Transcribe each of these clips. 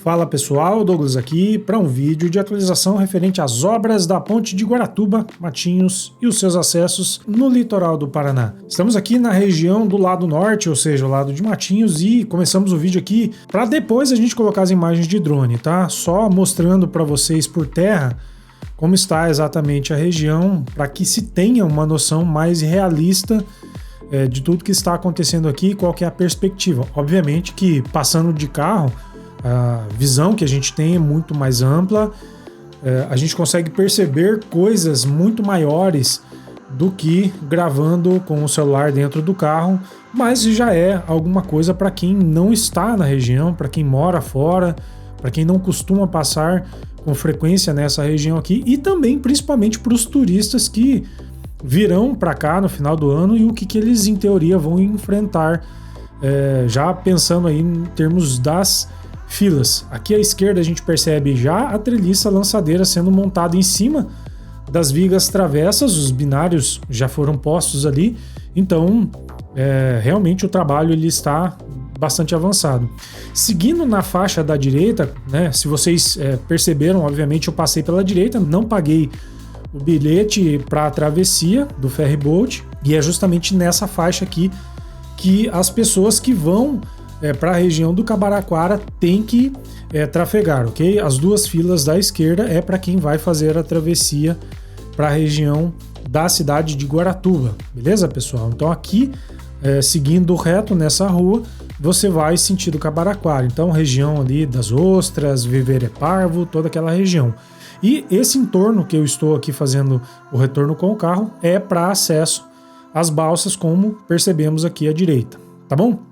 Fala pessoal, Douglas aqui para um vídeo de atualização referente às obras da ponte de Guaratuba, Matinhos e os seus acessos no litoral do Paraná. Estamos aqui na região do lado norte, ou seja, o lado de Matinhos, e começamos o vídeo aqui para depois a gente colocar as imagens de drone, tá? Só mostrando para vocês por terra como está exatamente a região, para que se tenha uma noção mais realista de tudo que está acontecendo aqui, qual que é a perspectiva. Obviamente que passando de carro, a visão que a gente tem é muito mais ampla, a gente consegue perceber coisas muito maiores do que gravando com o celular dentro do carro, mas já é alguma coisa para quem não está na região, para quem mora fora, para quem não costuma passar com frequência nessa região aqui, e também principalmente para os turistas que virão para cá no final do ano e o que eles em teoria vão enfrentar, já pensando aí em termos das filas. Aqui à esquerda a gente percebe já a treliça lançadeira sendo montada em cima das vigas travessas, os binários já foram postos ali, então realmente o trabalho ele está bastante avançado. Seguindo na faixa da direita, né, se vocês perceberam, obviamente eu passei pela direita, não paguei o bilhete para a travessia do ferryboat, e é justamente nessa faixa aqui que as pessoas que vão para a região do Cabaraquara tem que trafegar, ok? As duas filas da esquerda é para quem vai fazer a travessia para a região da cidade de Guaratuba, beleza, pessoal? Então aqui, seguindo reto nessa rua, você vai sentido Cabaraquara, então região ali das Ostras, Viveré-Parvo, toda aquela região. E esse entorno que eu estou aqui fazendo o retorno com o carro é para acesso às balsas, como percebemos aqui à direita, tá bom?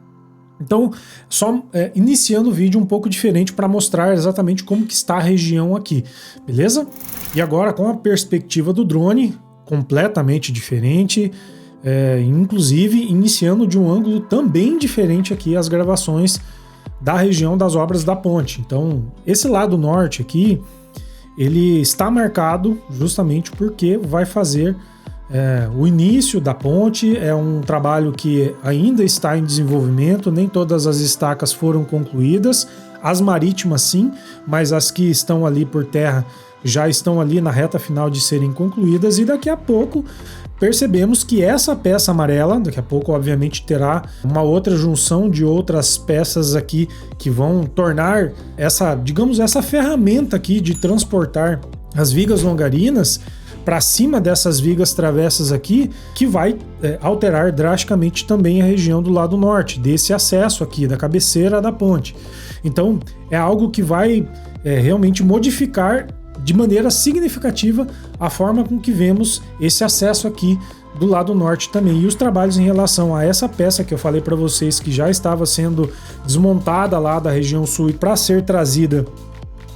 Então, só iniciando o vídeo um pouco diferente para mostrar exatamente como que está a região aqui, beleza? E agora com a perspectiva do drone, completamente diferente, inclusive iniciando de um ângulo também diferente aqui as gravações da região das obras da ponte. Então, esse lado norte aqui, ele está marcado justamente porque vai fazer o início da ponte. É um trabalho que ainda está em desenvolvimento, nem todas as estacas foram concluídas, as marítimas sim, mas as que estão ali por terra já estão ali na reta final de serem concluídas, e daqui a pouco percebemos que essa peça amarela, daqui a pouco obviamente terá uma outra junção de outras peças aqui que vão tornar essa, digamos, essa ferramenta aqui de transportar as vigas longarinas para cima dessas vigas travessas aqui, que vai alterar drasticamente também a região do lado norte, desse acesso aqui, da cabeceira da ponte. Então é algo que vai realmente modificar de maneira significativa a forma com que vemos esse acesso aqui do lado norte também. E os trabalhos em relação a essa peça que eu falei para vocês que já estava sendo desmontada lá da região sul e para ser trazida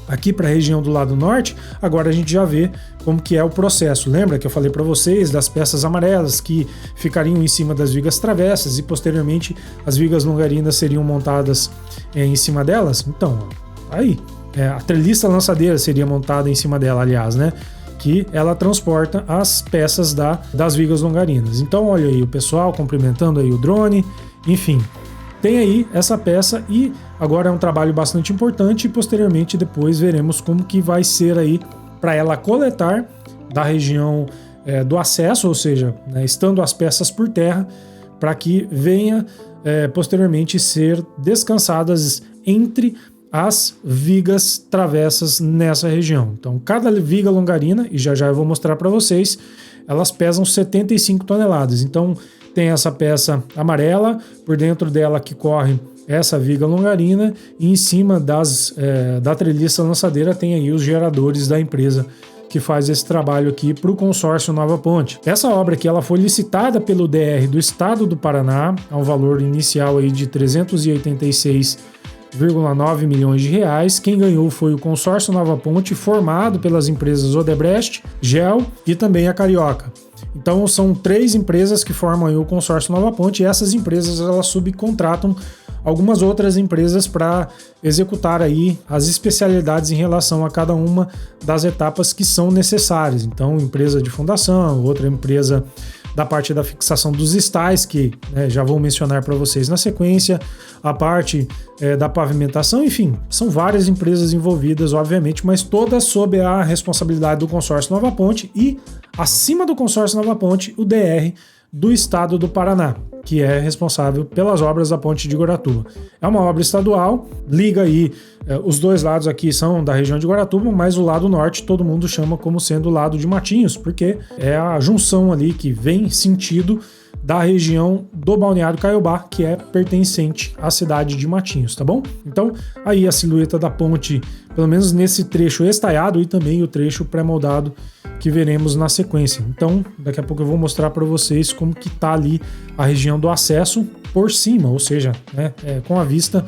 aqui para a região do lado norte, agora a gente já vê como que é o processo. Lembra que eu falei para vocês das peças amarelas que ficariam em cima das vigas travessas e posteriormente as vigas longarinas seriam montadas em cima delas? Então, aí, a treliça lançadeira seria montada em cima dela, aliás, né? Que ela transporta as peças das vigas longarinas. Então, olha aí o pessoal cumprimentando aí o drone, enfim. Tem aí essa peça e agora é um trabalho bastante importante, e posteriormente depois veremos como que vai ser aí para ela coletar da região do acesso, ou seja, né, estando as peças por terra, para que venha posteriormente ser descansadas entre as vigas travessas nessa região. Então cada viga longarina, e já eu vou mostrar para vocês, elas pesam 75 toneladas, então tem essa peça amarela, por dentro dela que corre essa viga longarina, e em cima da treliça lançadeira tem aí os geradores da empresa que faz esse trabalho aqui para o consórcio Nova Ponte. Essa obra aqui ela foi licitada pelo DR do estado do Paraná, a um valor inicial aí de 386,9 milhões de reais. Quem ganhou foi o consórcio Nova Ponte, formado pelas empresas Odebrecht, GEL e também a Carioca. Então são 3 empresas que formam aí o consórcio Nova Ponte, e essas empresas elas subcontratam algumas outras empresas para executar aí as especialidades em relação a cada uma das etapas que são necessárias. Então, empresa de fundação, outra empresa da parte da fixação dos estais, que já vou mencionar para vocês na sequência, a parte da pavimentação, enfim, são várias empresas envolvidas, obviamente, mas todas sob a responsabilidade do consórcio Nova Ponte e, acima do consórcio Nova Ponte, o DR do estado do Paraná, que é responsável pelas obras da ponte de Guaratuba. É uma obra estadual, liga aí, os dois lados aqui são da região de Guaratuba, mas o lado norte todo mundo chama como sendo o lado de Matinhos, porque é a junção ali que vem sentido da região do Balneário Caiobá, que é pertencente à cidade de Matinhos, tá bom? Então, aí a silhueta da ponte, pelo menos nesse trecho estaiado e também o trecho pré-moldado que veremos na sequência. Então, daqui a pouco eu vou mostrar para vocês como que tá ali a região do acesso por cima, ou seja, com a vista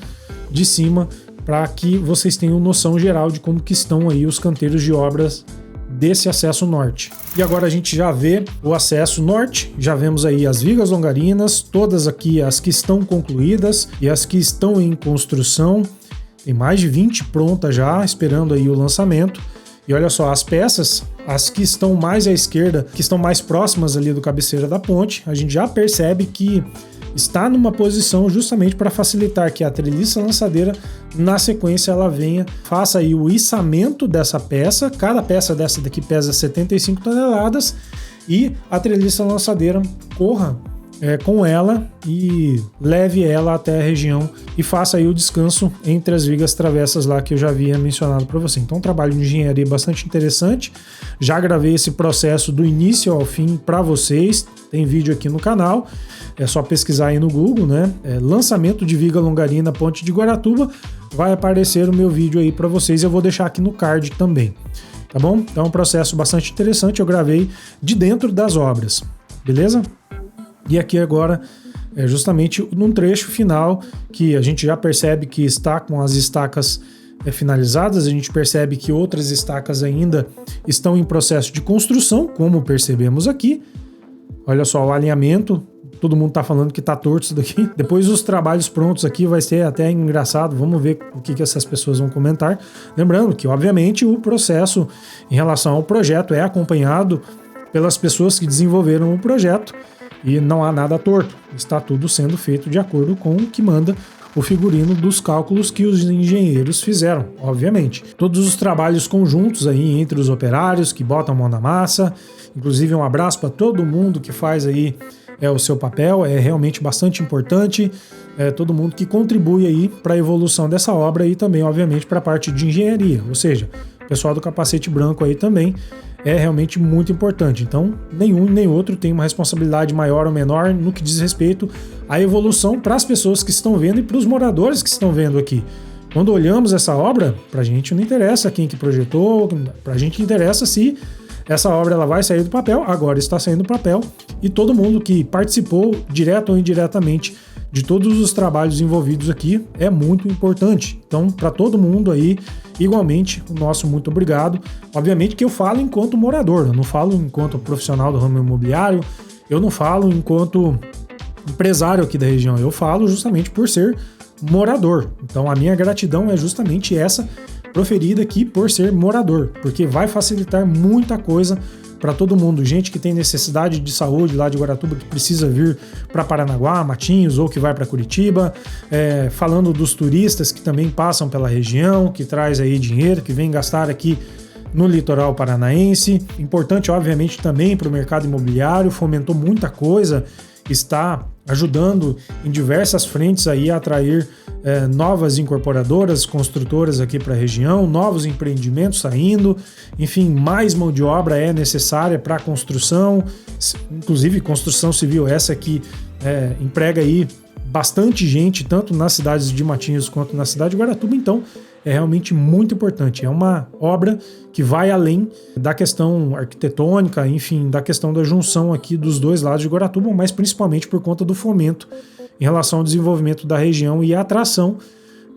de cima, para que vocês tenham noção geral de como que estão aí os canteiros de obras desse acesso norte. E agora a gente já vê o acesso norte, já vemos aí as vigas longarinas, todas aqui as que estão concluídas e as que estão em construção. Tem mais de 20 prontas já, esperando aí o lançamento. E olha só, as peças, as que estão mais à esquerda, que estão mais próximas ali do cabeceira da ponte, a gente já percebe que está numa posição justamente para facilitar que a treliça lançadeira, na sequência, ela venha, faça aí o içamento dessa peça. Cada peça dessa daqui pesa 75 toneladas e a treliça lançadeira corra com ela e leve ela até a região e faça aí o descanso entre as vigas travessas lá que eu já havia mencionado para você. Então, um trabalho de engenharia bastante interessante. Já gravei esse processo do início ao fim para vocês. Tem vídeo aqui no canal. É só pesquisar aí no Google, lançamento de viga longarina Ponte de Guaratuba. Vai aparecer o meu vídeo aí para vocês. Eu vou deixar aqui no card também. Tá bom? Então, é um processo bastante interessante. Eu gravei de dentro das obras. Beleza? E aqui agora é justamente num trecho final que a gente já percebe que está com as estacas finalizadas, a gente percebe que outras estacas ainda estão em processo de construção, como percebemos aqui. Olha só o alinhamento, todo mundo está falando que está torto isso daqui. Depois os trabalhos prontos aqui vai ser até engraçado, vamos ver o que essas pessoas vão comentar. Lembrando que, obviamente, o processo em relação ao projeto é acompanhado pelas pessoas que desenvolveram o projeto, e não há nada torto, está tudo sendo feito de acordo com o que manda o figurino dos cálculos que os engenheiros fizeram, obviamente. Todos os trabalhos conjuntos aí entre os operários que botam a mão na massa, inclusive um abraço para todo mundo que faz aí o seu papel, é realmente bastante importante, todo mundo que contribui aí para a evolução dessa obra e também, obviamente, para a parte de engenharia, ou seja, o pessoal do capacete branco aí também é realmente muito importante. Então, nenhum nem outro tem uma responsabilidade maior ou menor no que diz respeito à evolução para as pessoas que estão vendo e para os moradores que estão vendo aqui. Quando olhamos essa obra, para a gente não interessa quem que projetou, para a gente interessa se essa obra ela vai sair do papel, agora está saindo do papel, e todo mundo que participou, direto ou indiretamente, de todos os trabalhos envolvidos aqui é muito importante. Então, para todo mundo aí, igualmente, o nosso muito obrigado. Obviamente que eu falo enquanto morador, eu não falo enquanto profissional do ramo imobiliário, eu não falo enquanto empresário aqui da região, eu falo justamente por ser morador. Então, a minha gratidão é justamente essa, proferida aqui por ser morador, porque vai facilitar muita coisa para todo mundo, gente que tem necessidade de saúde lá de Guaratuba, que precisa vir para Paranaguá, Matinhos, ou que vai para Curitiba, falando dos turistas que também passam pela região, que traz aí dinheiro, que vem gastar aqui no litoral paranaense. Importante, obviamente, também para o mercado imobiliário, fomentou muita coisa, está ajudando em diversas frentes aí a atrair novas incorporadoras, construtoras aqui para a região, novos empreendimentos saindo, enfim, mais mão de obra é necessária para a construção, inclusive construção civil, essa aqui emprega aí bastante gente, tanto nas cidades de Matinhos quanto na cidade de Guaratuba, então é realmente muito importante. É uma obra que vai além da questão arquitetônica, enfim, da questão da junção aqui dos dois lados de Guaratuba, mas principalmente por conta do fomento em relação ao desenvolvimento da região e a atração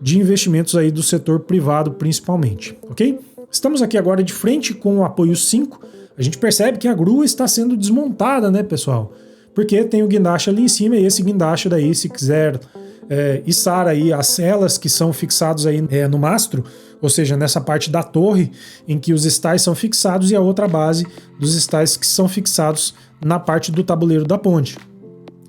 de investimentos aí do setor privado principalmente, ok? Estamos aqui agora de frente com o apoio 5, a gente percebe que a grua está sendo desmontada, né, pessoal? Porque tem o guindaste ali em cima e esse guindaste daí, se quiser içar aí as celas que são fixados aí no mastro, ou seja, nessa parte da torre em que os estais são fixados, e a outra base dos estais que são fixados na parte do tabuleiro da ponte.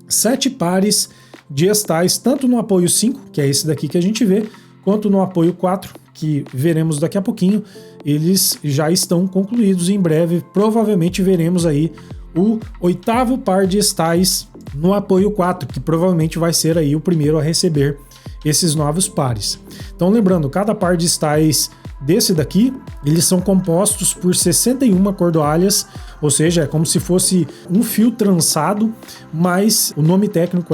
7 pares de estais, tanto no apoio 5, que é esse daqui que a gente vê, quanto no apoio 4, que veremos daqui a pouquinho. Eles já estão concluídos e em breve provavelmente veremos aí o 8º par de estais no apoio 4, que provavelmente vai ser aí o primeiro a receber esses novos pares. Então lembrando, cada par de estais desse daqui, eles são compostos por 61 cordoalhas, ou seja, é como se fosse um fio trançado, mas o nome técnico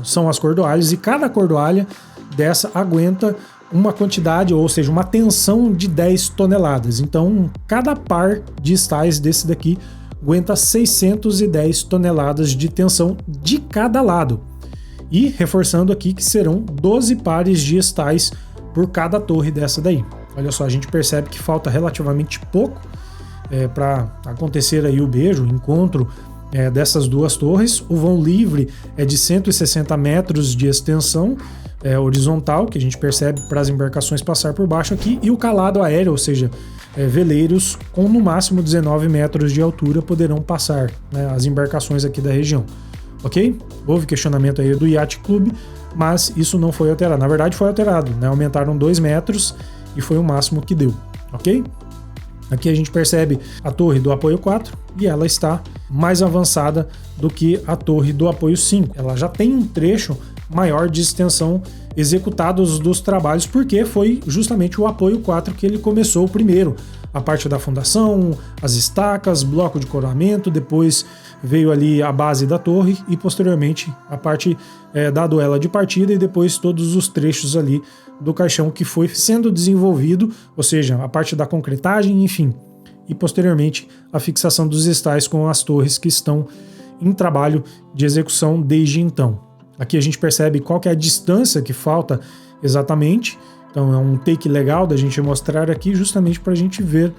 são as cordoalhas, e cada cordoalha dessa aguenta uma quantidade, ou seja, uma tensão de 10 toneladas. Então, cada par de estais desse daqui aguenta 610 toneladas de tensão de cada lado. E reforçando aqui que serão 12 pares de estais por cada torre dessa daí. Olha só, a gente percebe que falta relativamente pouco para acontecer aí o beijo, o encontro dessas duas torres. O vão livre é de 160 metros de extensão horizontal, que a gente percebe para as embarcações passar por baixo aqui, e o calado aéreo, ou seja, veleiros com no máximo 19 metros de altura poderão passar, né, as embarcações aqui da região. Ok? Houve questionamento aí do Yacht Club, mas isso não foi alterado. Na verdade foi alterado, né? Aumentaram 2 metros e foi o máximo que deu, ok? Aqui a gente percebe a torre do apoio 4 e ela está mais avançada do que a torre do apoio 5. Ela já tem um trecho maior de extensão executados dos trabalhos, porque foi justamente o apoio 4 que ele começou primeiro. A parte da fundação, as estacas, bloco de coramento, depois veio ali a base da torre e posteriormente a parte da duela de partida, e depois todos os trechos ali do caixão que foi sendo desenvolvido, ou seja, a parte da concretagem, enfim, e posteriormente a fixação dos estais com as torres que estão em trabalho de execução desde então. Aqui a gente percebe qual que é a distância que falta exatamente, então é um take legal da gente mostrar aqui justamente para a gente ver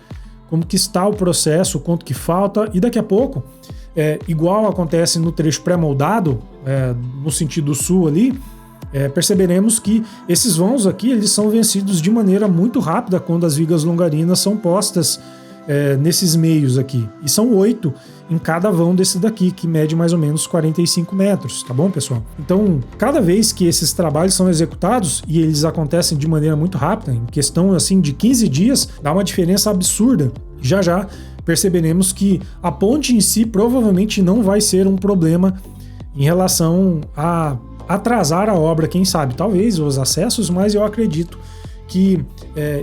como que está o processo, o quanto que falta, e daqui a pouco, igual acontece no trecho pré-moldado, no sentido sul ali, perceberemos que esses vãos aqui eles são vencidos de maneira muito rápida quando as vigas longarinas são postas nesses meios aqui, e são 8 em cada vão desse daqui, que mede mais ou menos 45 metros, tá bom, pessoal? Então, cada vez que esses trabalhos são executados, e eles acontecem de maneira muito rápida, em questão assim de 15 dias, dá uma diferença absurda. Já já perceberemos que a ponte em si provavelmente não vai ser um problema em relação a atrasar a obra, quem sabe, talvez os acessos, mas eu acredito que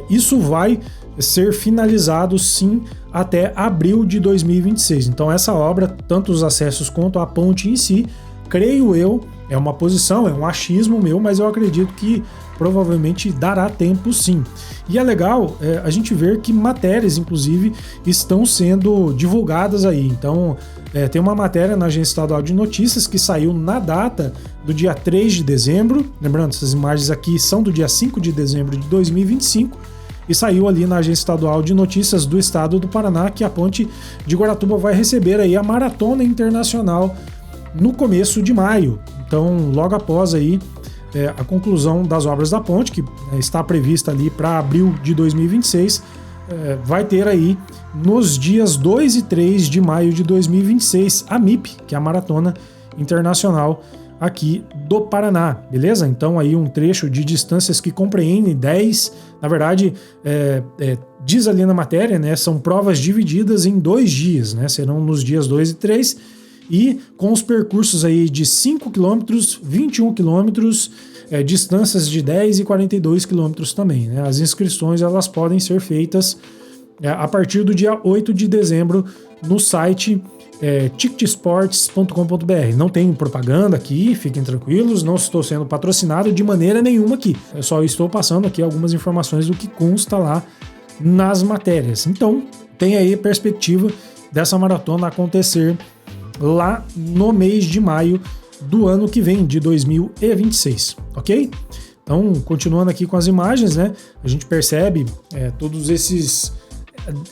isso vai ser finalizado sim até abril de 2026. Então essa obra, tanto os acessos quanto a ponte em si, creio eu, é uma posição, é um achismo meu, mas eu acredito que provavelmente dará tempo sim. E é legal a gente ver que matérias, inclusive, estão sendo divulgadas aí. Então tem uma matéria na Agência Estadual de Notícias que saiu na data do dia 3 de dezembro, lembrando, essas imagens aqui são do dia 5 de dezembro de 2025, e saiu ali na Agência Estadual de Notícias do Estado do Paraná que a ponte de Guaratuba vai receber aí a Maratona Internacional no começo de maio. Então, logo após aí a conclusão das obras da ponte, que está prevista ali para abril de 2026, vai ter aí nos dias 2 e 3 de maio de 2026 a MIP, que é a Maratona Internacional aqui do Paraná, beleza? Então aí um trecho de distâncias que compreende 10, na verdade, diz ali na matéria, né? São provas divididas em 2 dias, né? Serão nos dias 2 e 3, e com os percursos aí de 5 km, 21 km, distâncias de 10 e 42 km também, né? As inscrições elas podem ser feitas a partir do dia 8 de dezembro no site ticketsports.com.br. Não tem propaganda aqui, fiquem tranquilos, não estou sendo patrocinado de maneira nenhuma aqui. Eu só estou passando aqui algumas informações do que consta lá nas matérias. Então, tem aí a perspectiva dessa maratona acontecer lá no mês de maio do ano que vem, de 2026, ok? Então, continuando aqui com as imagens, né? A gente percebe todos esses...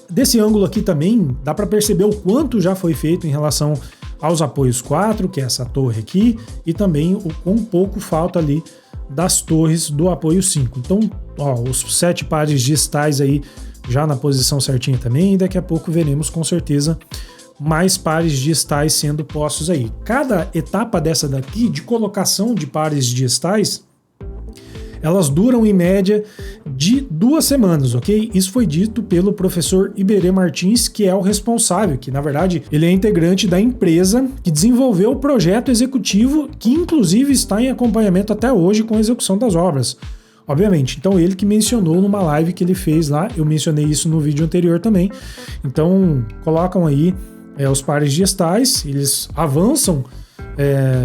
Desse ângulo aqui também dá para perceber o quanto já foi feito em relação aos apoios 4, que é essa torre aqui, e também o quão pouco falta ali das torres do apoio 5. Então, ó, os 7 pares de estais aí já na posição certinha também, e daqui a pouco veremos com certeza mais pares de estais sendo postos aí. Cada etapa dessa daqui, de colocação de pares de estais, elas duram em média de 2 semanas, ok? Isso foi dito pelo professor Iberê Martins, que é o responsável, que na verdade ele é integrante da empresa que desenvolveu o projeto executivo, que inclusive está em acompanhamento até hoje com a execução das obras. Obviamente, então ele que mencionou numa live que ele fez lá, eu mencionei isso no vídeo anterior também. Então colocam aí os pares de estais, eles avançam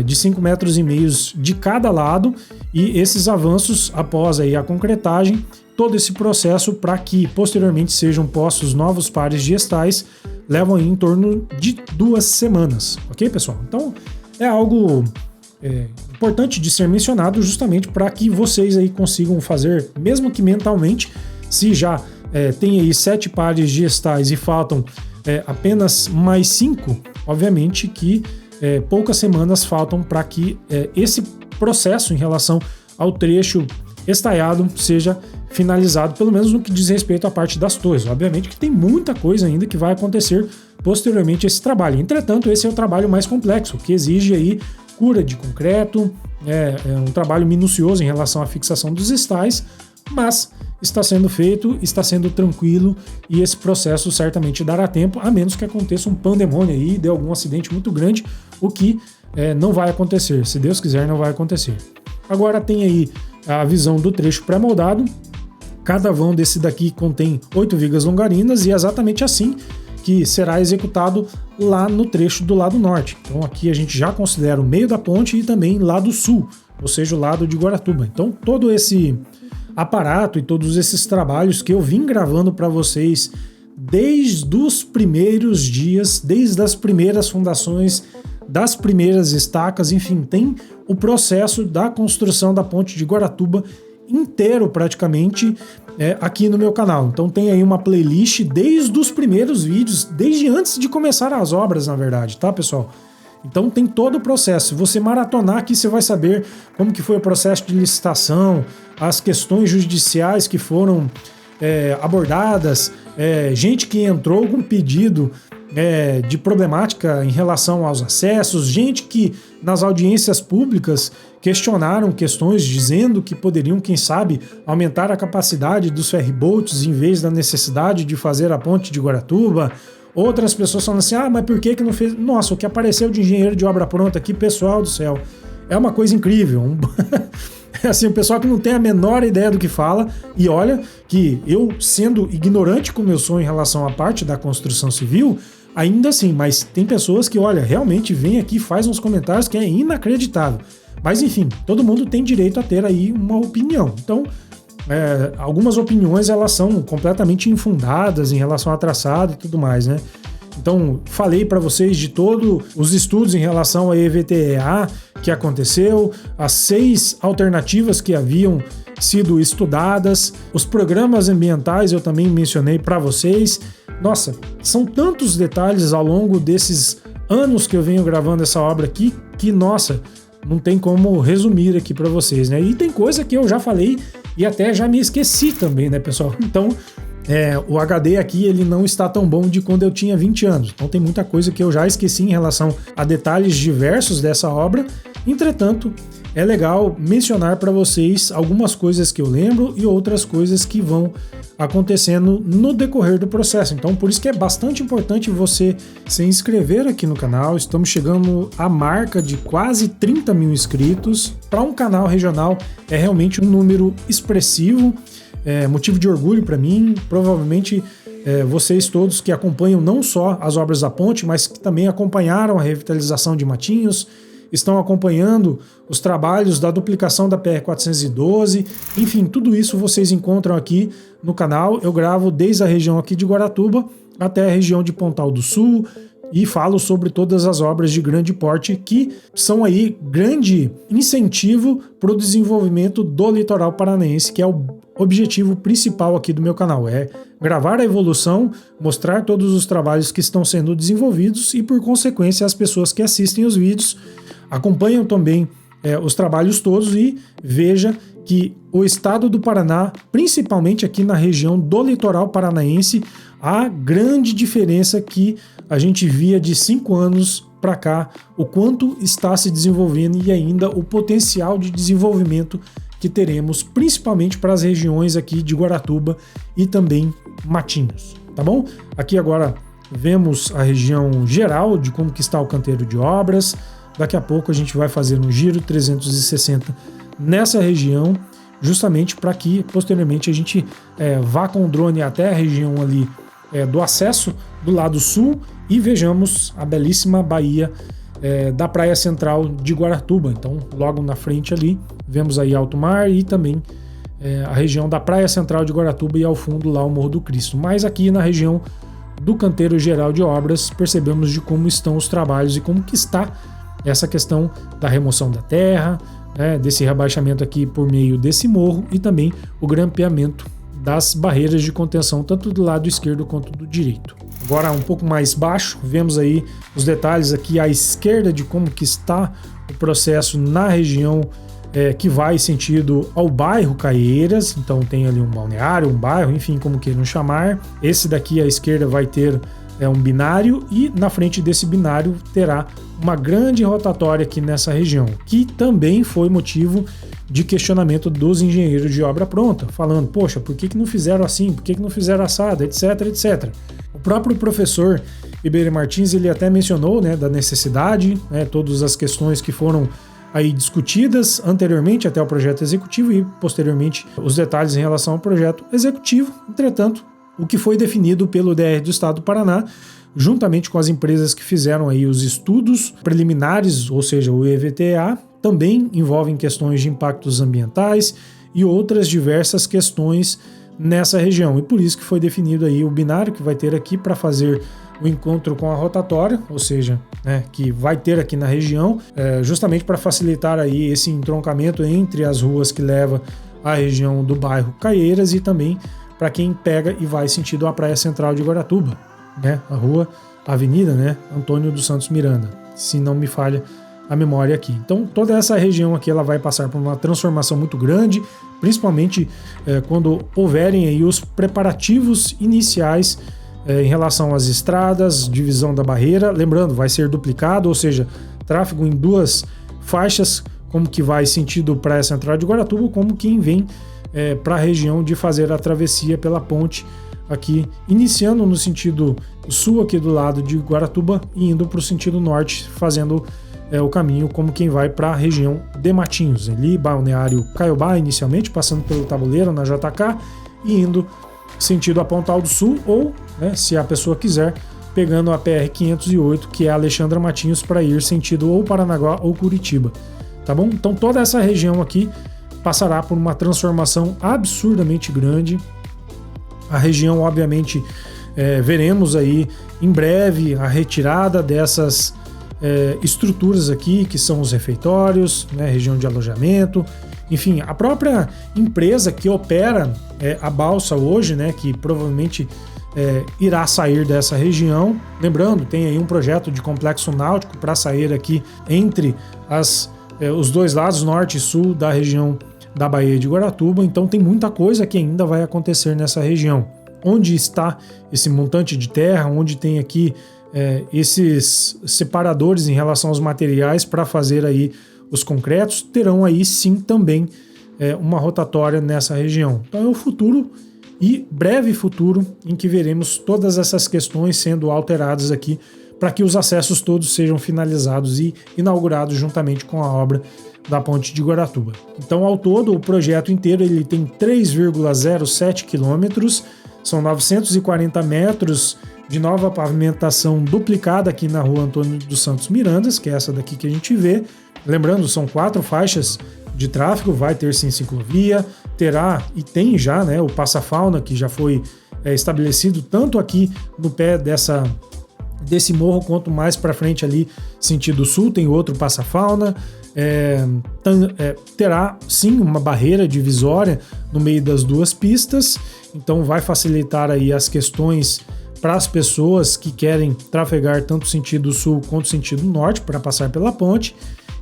de 5,5 metros de cada lado, e esses avanços após aí a concretagem, todo esse processo para que posteriormente sejam postos novos pares de estais, levam aí em torno de 2 semanas, ok, pessoal? Então é algo importante de ser mencionado, justamente para que vocês aí consigam fazer, mesmo que mentalmente, se já tem aí 7 pares de estais e faltam apenas mais 5, obviamente que poucas semanas faltam para que esse processo em relação ao trecho estaiado seja finalizado, pelo menos no que diz respeito à parte das torres. Obviamente que tem muita coisa ainda que vai acontecer posteriormente a esse trabalho. Entretanto, esse é o trabalho mais complexo, que exige aí cura de concreto, um trabalho minucioso em relação à fixação dos estais, mas está sendo feito, está sendo tranquilo, e esse processo certamente dará tempo, a menos que aconteça um pandemônio aí, dê algum acidente muito grande, o que não vai acontecer, se Deus quiser não vai acontecer. Agora tem aí a visão do trecho pré-moldado. Cada vão desse daqui contém 8 vigas longarinas, e é exatamente assim que será executado lá no trecho do lado norte. Então aqui a gente já considera o meio da ponte e também lado sul, ou seja, o lado de Guaratuba. Então todo esse aparato e todos esses trabalhos que eu vim gravando para vocês desde os primeiros dias, desde as primeiras fundações, das primeiras estacas, enfim, tem o processo da construção da ponte de Guaratuba inteiro praticamente aqui no meu canal. Então tem aí uma playlist desde os primeiros vídeos, desde antes de começar as obras, na verdade, tá, pessoal? Então tem todo o processo. Se você maratonar aqui, você vai saber como que foi o processo de licitação, as questões judiciais que foram abordadas, gente que entrou com pedido de problemática em relação aos acessos, gente que nas audiências públicas questionaram questões dizendo que poderiam, quem sabe, aumentar a capacidade dos ferryboats em vez da necessidade de fazer a ponte de Guaratuba. Outras pessoas falando assim, mas por que não fez? Nossa, o que apareceu de engenheiro de obra pronta aqui, pessoal do céu, é uma coisa incrível. Assim, o pessoal que não tem a menor ideia do que fala, e olha que eu, sendo ignorante como eu sou em relação à parte da construção civil, ainda assim, mas tem pessoas que, olha, realmente vem aqui e faz uns comentários que é inacreditável. Mas enfim, todo mundo tem direito a ter aí uma opinião. Então, algumas opiniões elas são completamente infundadas em relação a traçado e tudo mais, né? Então, falei para vocês de todos os estudos em relação à EVTEA que aconteceu, as 6 alternativas que haviam sido estudadas, os programas ambientais eu também mencionei para vocês. Nossa, são tantos detalhes ao longo desses anos que eu venho gravando essa obra aqui que, nossa, não tem como resumir aqui para vocês, né? E tem coisa que eu já falei e até já me esqueci também, né, pessoal? Então, o HD aqui ele não está tão bom de quando eu tinha 20 anos. Então tem muita coisa que eu já esqueci em relação a detalhes diversos dessa obra. Entretanto, é legal mencionar para vocês algumas coisas que eu lembro e outras coisas que vão acontecendo no decorrer do processo. Então, por isso que é bastante importante você se inscrever aqui no canal. Estamos chegando à marca de quase 30 mil inscritos. Para um canal regional, é realmente um número expressivo, motivo de orgulho para mim. Provavelmente vocês todos que acompanham não só as obras da ponte, mas que também acompanharam a revitalização de Matinhos, estão acompanhando os trabalhos da duplicação da PR-412, enfim, tudo isso vocês encontram aqui no canal. Eu gravo desde a região aqui de Guaratuba até a região de Pontal do Sul e falo sobre todas as obras de grande porte que são aí grande incentivo para o desenvolvimento do litoral paranaense, que é o objetivo principal aqui do meu canal, é gravar a evolução, mostrar todos os trabalhos que estão sendo desenvolvidos e, por consequência, as pessoas que assistem os vídeos acompanham também os trabalhos todos e veja que o estado do Paraná, principalmente aqui na região do litoral paranaense, a grande diferença que a gente via de 5 anos para cá, o quanto está se desenvolvendo e ainda o potencial de desenvolvimento que teremos, principalmente para as regiões aqui de Guaratuba e também Matinhos, tá bom? Aqui agora vemos a região geral de como que está o canteiro de obras. Daqui a pouco a gente vai fazer um giro 360 nessa região, justamente para que posteriormente a gente vá com o drone até a região ali do acesso do lado sul e vejamos a belíssima baía da Praia Central de Guaratuba. Então, logo na frente ali, vemos aí Alto Mar e também a região da Praia Central de Guaratuba e ao fundo lá o Morro do Cristo. Mas aqui na região do canteiro geral de obras, percebemos de como estão os trabalhos e como que está essa questão da remoção da terra, desse rebaixamento aqui por meio desse morro e também o grampeamento das barreiras de contenção, tanto do lado esquerdo quanto do direito. Agora um pouco mais baixo, vemos aí os detalhes aqui à esquerda de como que está o processo na região que vai sentido ao bairro Caieiras. Então tem ali um balneário, um bairro, enfim, como queiram chamar. Esse daqui à esquerda vai ter um binário e na frente desse binário terá uma grande rotatória aqui nessa região, que também foi motivo de questionamento dos engenheiros de obra pronta, falando, poxa, por que não fizeram assim, por que não fizeram assado, etc, etc. O próprio professor Iberê Martins, ele até mencionou, da necessidade, todas as questões que foram aí discutidas anteriormente até o projeto executivo e posteriormente os detalhes em relação ao projeto executivo. Entretanto, o que foi definido pelo DR do Estado do Paraná, juntamente com as empresas que fizeram aí os estudos preliminares, ou seja, o EVTA, também envolvem questões de impactos ambientais e outras diversas questões nessa região. E por isso que foi definido aí o binário que vai ter aqui para fazer o encontro com a rotatória, ou seja, que vai ter aqui na região, justamente para facilitar aí esse entroncamento entre as ruas que leva à região do bairro Caieiras e também para quem pega e vai sentido a Praia Central de Guaratuba, a avenida, Antônio dos Santos Miranda, se não me falha a memória aqui. Então toda essa região aqui ela vai passar por uma transformação muito grande, principalmente quando houverem aí os preparativos iniciais em relação às estradas, divisão da barreira. Lembrando, vai ser duplicado, ou seja, tráfego em 2 faixas, como que vai sentido Praia Central de Guaratuba, como quem vem para a região de fazer a travessia pela ponte aqui, iniciando no sentido sul aqui do lado de Guaratuba e indo para o sentido norte, fazendo o caminho como quem vai para a região de Matinhos, ali Balneário Caiobá inicialmente, passando pelo Tabuleiro na JK e indo sentido a Pontal do Sul ou, se a pessoa quiser, pegando a PR-508, que é a Alexandra Matinhos, para ir sentido ou Paranaguá ou Curitiba, tá bom? Então toda essa região aqui passará por uma transformação absurdamente grande. A região, obviamente, veremos aí em breve a retirada dessas estruturas aqui, que são os refeitórios, região de alojamento, enfim, a própria empresa que opera a balsa hoje, que provavelmente irá sair dessa região. Lembrando, tem aí um projeto de complexo náutico para sair aqui entre os 2 lados, norte e sul da região da Baía de Guaratuba, então tem muita coisa que ainda vai acontecer nessa região. Onde está esse montante de terra, onde tem aqui esses separadores em relação aos materiais para fazer aí os concretos, terão aí sim também uma rotatória nessa região. Então é o futuro e breve futuro em que veremos todas essas questões sendo alteradas aqui para que os acessos todos sejam finalizados e inaugurados juntamente com a obra da Ponte de Guaratuba. Então, ao todo, o projeto inteiro ele tem 3,07 quilômetros, são 940 metros de nova pavimentação duplicada aqui na rua Antônio dos Santos Mirandas, que é essa daqui que a gente vê. Lembrando, são 4 faixas de tráfego, vai ter sim ciclovia, terá e tem já o passa-fauna que já foi estabelecido tanto aqui no pé desse morro quanto mais para frente ali sentido sul, tem outro passa-fauna. Terá sim uma barreira divisória no meio das 2 pistas, então vai facilitar aí as questões para as pessoas que querem trafegar tanto sentido sul quanto sentido norte para passar pela ponte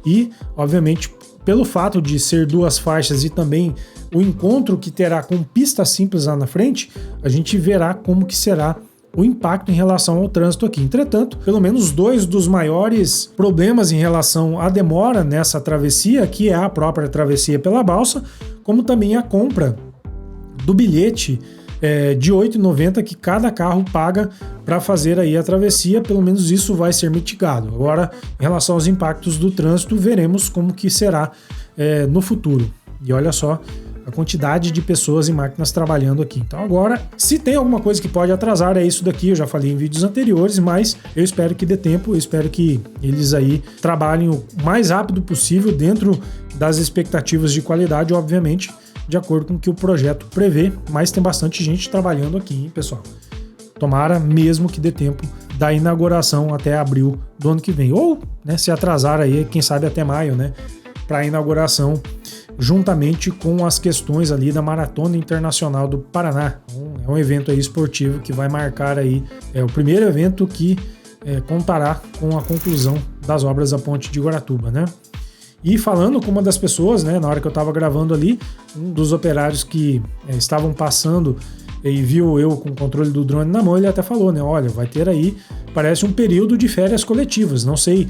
e, obviamente, pelo fato de ser 2 faixas e também o encontro que terá com pista simples lá na frente, a gente verá como que será o impacto em relação ao trânsito aqui. Entretanto, pelo menos 2 dos maiores problemas em relação à demora nessa travessia, que é a própria travessia pela balsa, como também a compra do bilhete de R$ 8,90 que cada carro paga para fazer aí a travessia, pelo menos isso vai ser mitigado. Agora, em relação aos impactos do trânsito, veremos como que será no futuro. E olha só a quantidade de pessoas e máquinas trabalhando aqui. Então agora, se tem alguma coisa que pode atrasar, é isso daqui, eu já falei em vídeos anteriores, mas eu espero que dê tempo, eu espero que eles aí trabalhem o mais rápido possível dentro das expectativas de qualidade, obviamente, de acordo com o que o projeto prevê, mas tem bastante gente trabalhando aqui, hein, pessoal? Tomara mesmo que dê tempo da inauguração até abril do ano que vem, ou né, se atrasar aí, quem sabe até maio, né, para a inauguração, juntamente com as questões ali da Maratona Internacional do Paraná. É um evento aí esportivo que vai marcar aí, o primeiro evento que contará com a conclusão das obras da Ponte de Guaratuba, né? E falando com uma das pessoas, né, na hora que eu estava gravando ali, um dos operários que estavam passando e viu eu com o controle do drone na mão, ele até falou, né, olha, vai ter aí, parece um período de férias coletivas, não sei,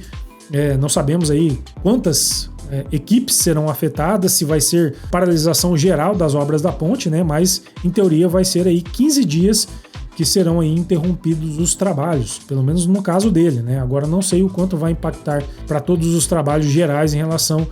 não sabemos aí quantas equipes serão afetadas, se vai ser paralisação geral das obras da ponte, né? Mas em teoria vai ser aí 15 dias que serão aí interrompidos os trabalhos, pelo menos no caso dele, né? Agora não sei o quanto vai impactar para todos os trabalhos gerais em relação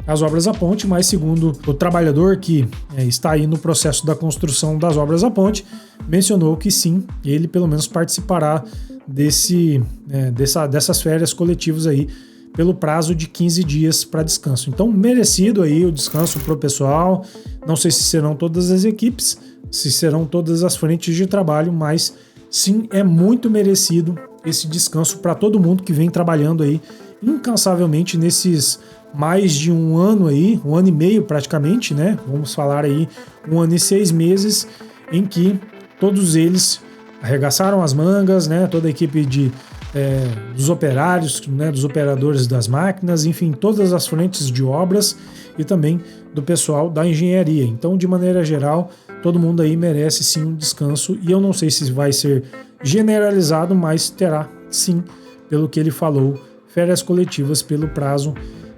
às obras da ponte, mas segundo o trabalhador que está aí no processo da construção das obras da ponte, mencionou que sim, ele pelo menos participará dessas férias coletivas aí, pelo prazo de 15 dias para descanso. Então, merecido aí o descanso para o pessoal. Não sei se serão todas as equipes, se serão todas as frentes de trabalho, mas sim, é muito merecido esse descanso para todo mundo que vem trabalhando aí incansavelmente nesses mais de um ano aí, 1 ano e meio praticamente, né? Vamos falar aí 1 ano e 6 meses, em que todos eles arregaçaram as mangas, né? Toda a equipe dos operários, né, dos operadores das máquinas, enfim, todas as frentes de obras e também do pessoal da engenharia. Então, de maneira geral, todo mundo aí merece sim um descanso e eu não sei se vai ser generalizado, mas terá sim, pelo que ele falou, férias coletivas pelo prazo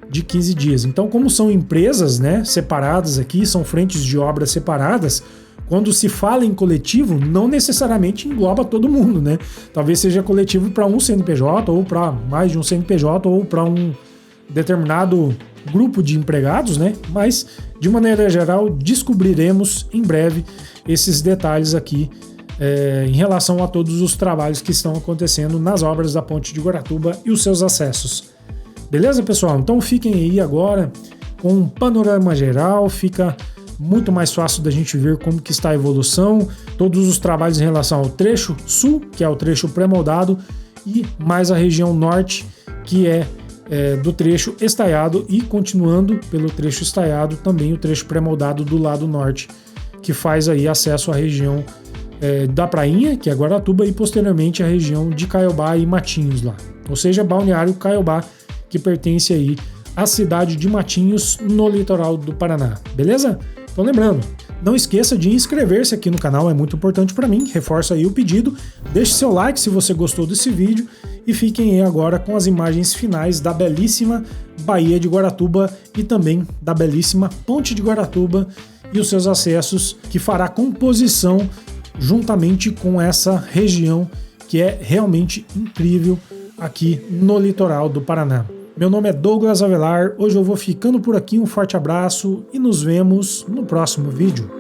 de 15 dias. Então, como são empresas, né, separadas aqui, são frentes de obras separadas, quando se fala em coletivo, não necessariamente engloba todo mundo, né? Talvez seja coletivo para um CNPJ, ou para mais de um CNPJ, ou para um determinado grupo de empregados, né? Mas, de maneira geral, descobriremos em breve esses detalhes aqui em relação a todos os trabalhos que estão acontecendo nas obras da Ponte de Guaratuba e os seus acessos. Beleza, pessoal? Então fiquem aí agora com um panorama geral, fica muito mais fácil da gente ver como que está a evolução, todos os trabalhos em relação ao trecho sul, que é o trecho pré-moldado, e mais a região norte, que é do trecho estaiado, e continuando pelo trecho estaiado, também o trecho pré-moldado do lado norte, que faz aí acesso à região da Prainha, que é Guaratuba, e posteriormente a região de Caiobá e Matinhos lá. Ou seja, Balneário Caiobá, que pertence aí à cidade de Matinhos, no litoral do Paraná. Beleza? Então lembrando, não esqueça de inscrever-se aqui no canal, é muito importante para mim, reforço aí o pedido, deixe seu like se você gostou desse vídeo e fiquem aí agora com as imagens finais da belíssima Baía de Guaratuba e também da belíssima Ponte de Guaratuba e os seus acessos, que fará composição juntamente com essa região que é realmente incrível aqui no litoral do Paraná. Meu nome é Douglas Avelar, hoje eu vou ficando por aqui, um forte abraço e nos vemos no próximo vídeo.